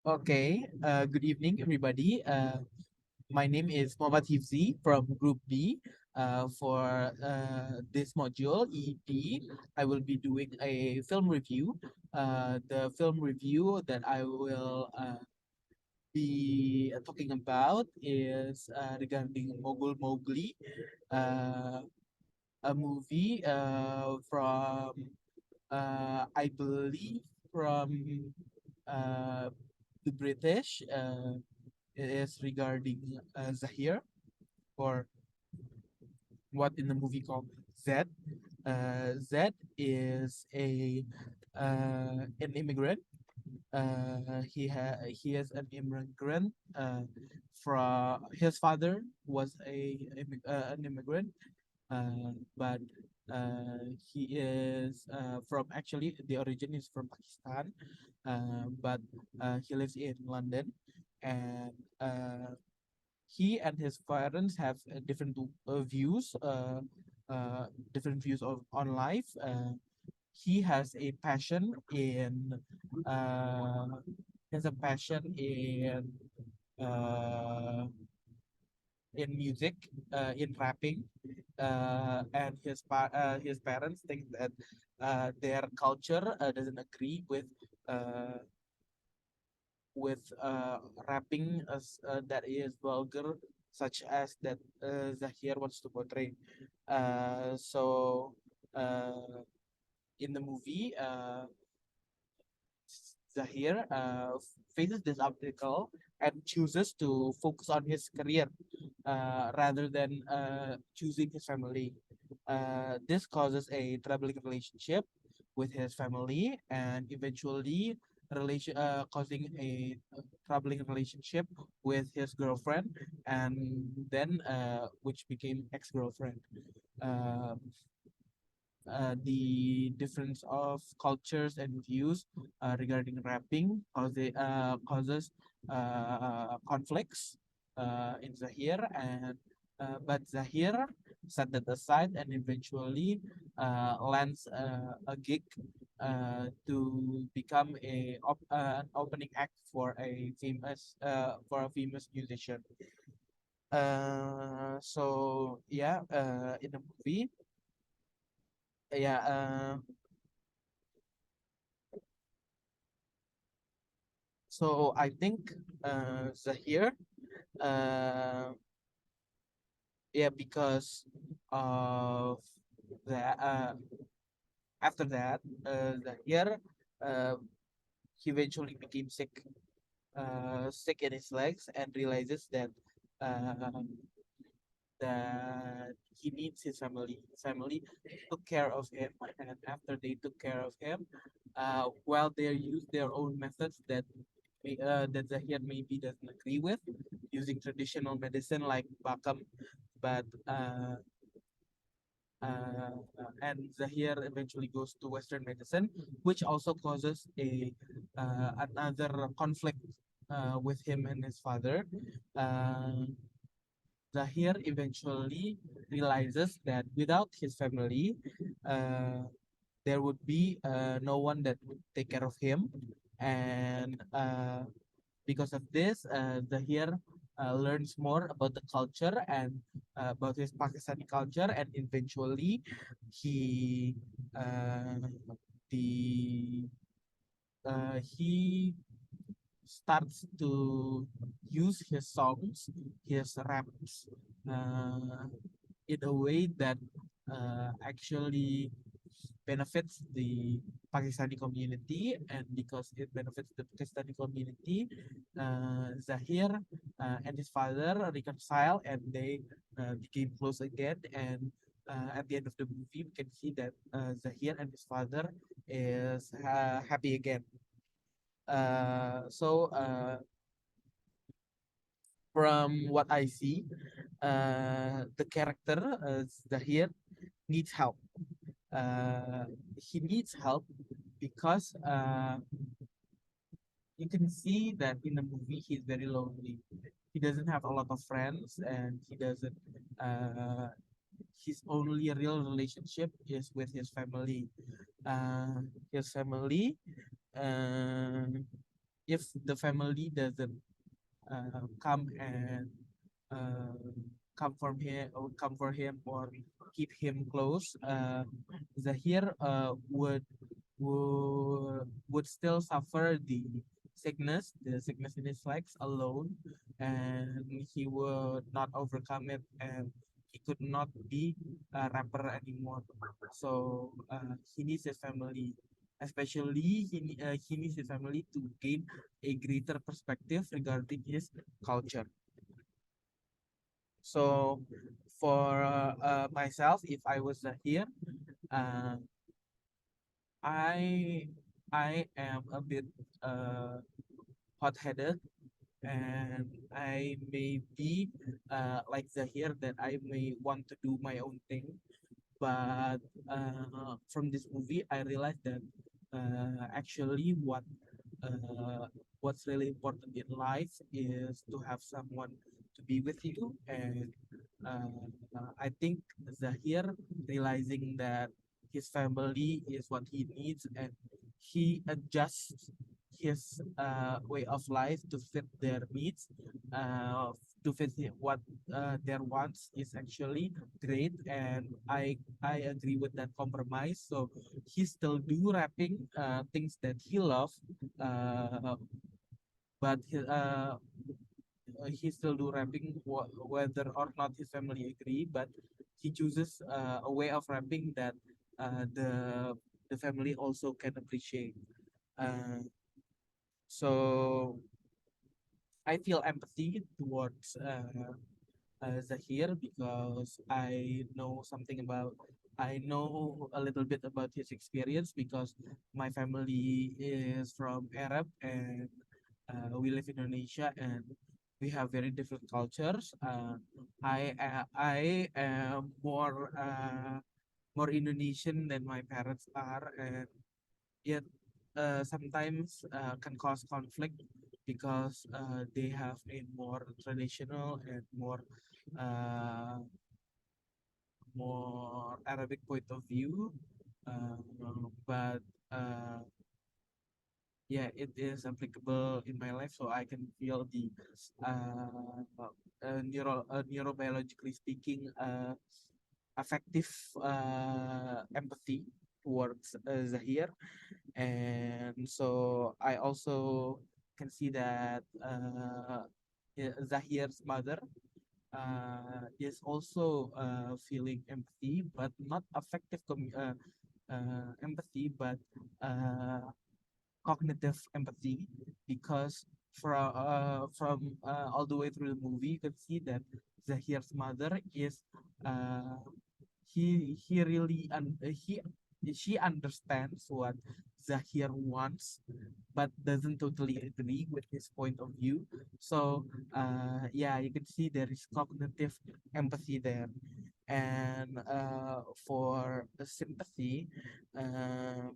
Okay, good evening, everybody. My name is Mohammad Hifzi from Group B. For this module, EEP, I will be doing a film review. The film review that I will be talking about is regarding Mogul Mowgli, uh, a movie I believe, from uh, the British. It is regarding Zahir, or what in the movie called Zed. Zed is a an immigrant. He is an immigrant. From his father was an immigrant, but he is from actually the origin is from Pakistan, but he lives in London, and he and his parents have uh, different views of on life. He uh, has a passion uh, in music, in rapping, and his parents think that their culture doesn't agree uh, with rapping that is vulgar, such as that Zahir wants to portray. So uh, in the movie, Zahir faces this obstacle and chooses to focus on his career rather than choosing his family. This causes a troubling relationship with his family, and eventually causing a troubling relationship with his girlfriend, and then which became ex-girlfriend. Uh, the difference of cultures and views regarding rapping causes conflicts in Zahir, and but Zahir set that aside and eventually lands a gig to become an opening act for a famous musician. So yeah, in the movie, yeah. So I think Zahir, uh, yeah, because of that, after that, Zahir, uh, he eventually became sick in his legs, and realizes uh, that he needs his family. His family took care of him, and after they took care of him, while they use their own methods that Zahir maybe doesn't agree with, using traditional medicine like Bakam, but and Zahir eventually goes to Western medicine, which also causes a another conflict with him and his father. Uh, Zahir eventually realizes that without his family, uh, there would be no one that would take care of him, and because of this, Zahir learns more about the culture and about his Pakistani culture, and eventually he uh, the he starts to use his songs, his raps, uh, in a way that actually benefits the Pakistani community, and because it benefits the Pakistani community, Zahir and his father reconcile, and they became close again. And at the end of the movie, we can see that Zahir and his father is happy again. So from what I see, the character Zahir needs help. He needs help because you can see that in the movie he's very lonely. He doesn't have a lot of friends, and he doesn't. His only real relationship is with his family. His family. Uh, if the family doesn't come and uh, come for him or keep him close, Zahir would still suffer the sickness in his legs alone, and he would not overcome it, and he could not be a rapper anymore. So he needs his family, especially he needs his family to gain a greater perspective regarding his culture. So for myself, if I was here, uh, I I am a bit uh, hot-headed, and I may be like Zahir, that I may want to do my own thing. But from this movie, I realized that actually what's really important in life is to have someone to be with you. And I think Zahir, realizing that his family is what he needs, and he adjusts his way of life to fit their needs, to fit what their wants, is actually great. And I agree with that compromise. So he still do rapping things that he loves, uh, but he still do rapping whether or not his family agree. But he chooses a way of rapping that the family also can appreciate. Uh, so I feel empathy towards Zahir, because I know a little bit about his experience, because my family is from Arab, and we live in Indonesia, and we have very different cultures. I am more Indonesian than my parents are, and yet sometimes can cause conflict, because they have a more traditional and uh, more Arabic point of view. But uh, yeah, it is applicable in my life, so I can feel the neurobiologically speaking, affective empathy towards Zahir. And so I also can see that Zahir's mother is also feeling empathy, but not affective empathy, but uh, cognitive empathy, because from all the way through the movie, you can see that Zahir's mother is uh, he really she understands what Zahir wants, but doesn't totally agree with his point of view. So yeah, you can see there is cognitive empathy there. And for the sympathy, uh,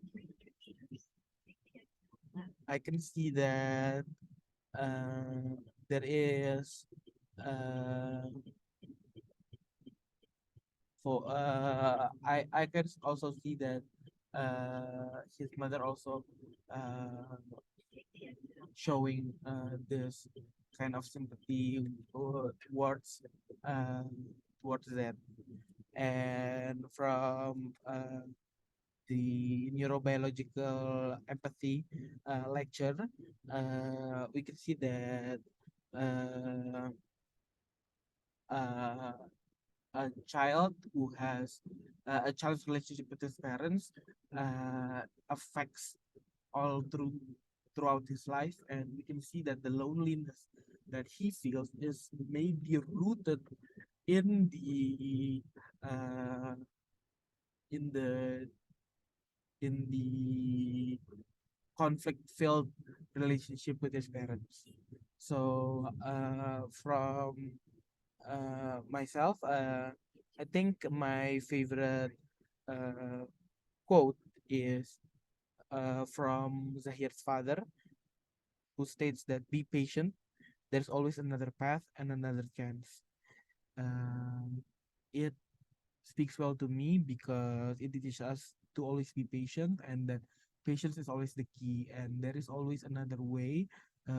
I can see that there is uh, I can also see that his mother also uh, showing this kind of sympathy towards that. And from the neurobiological empathy lecture, we can see that uh, uh, a child's relationship with his parents affects all throughout his life. And we can see that the loneliness that he feels is maybe rooted in uh, in the the conflict-filled relationship with his parents. So from myself, I think my favorite uh, quote is from Zahir's father, who states that be patient. There's always another path and another chance. It speaks well to me, because it teaches us to always be patient, and that patience is always the key, and there is always another way.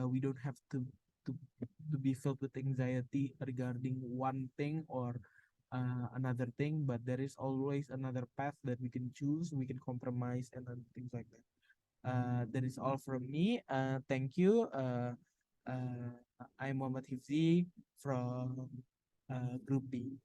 We don't have to to be filled with anxiety regarding one thing or another thing, but there is always another path that we can choose, we can compromise, and then things like that. That is all from me. Thank you. I'm Muhammad Hifzi from Group B.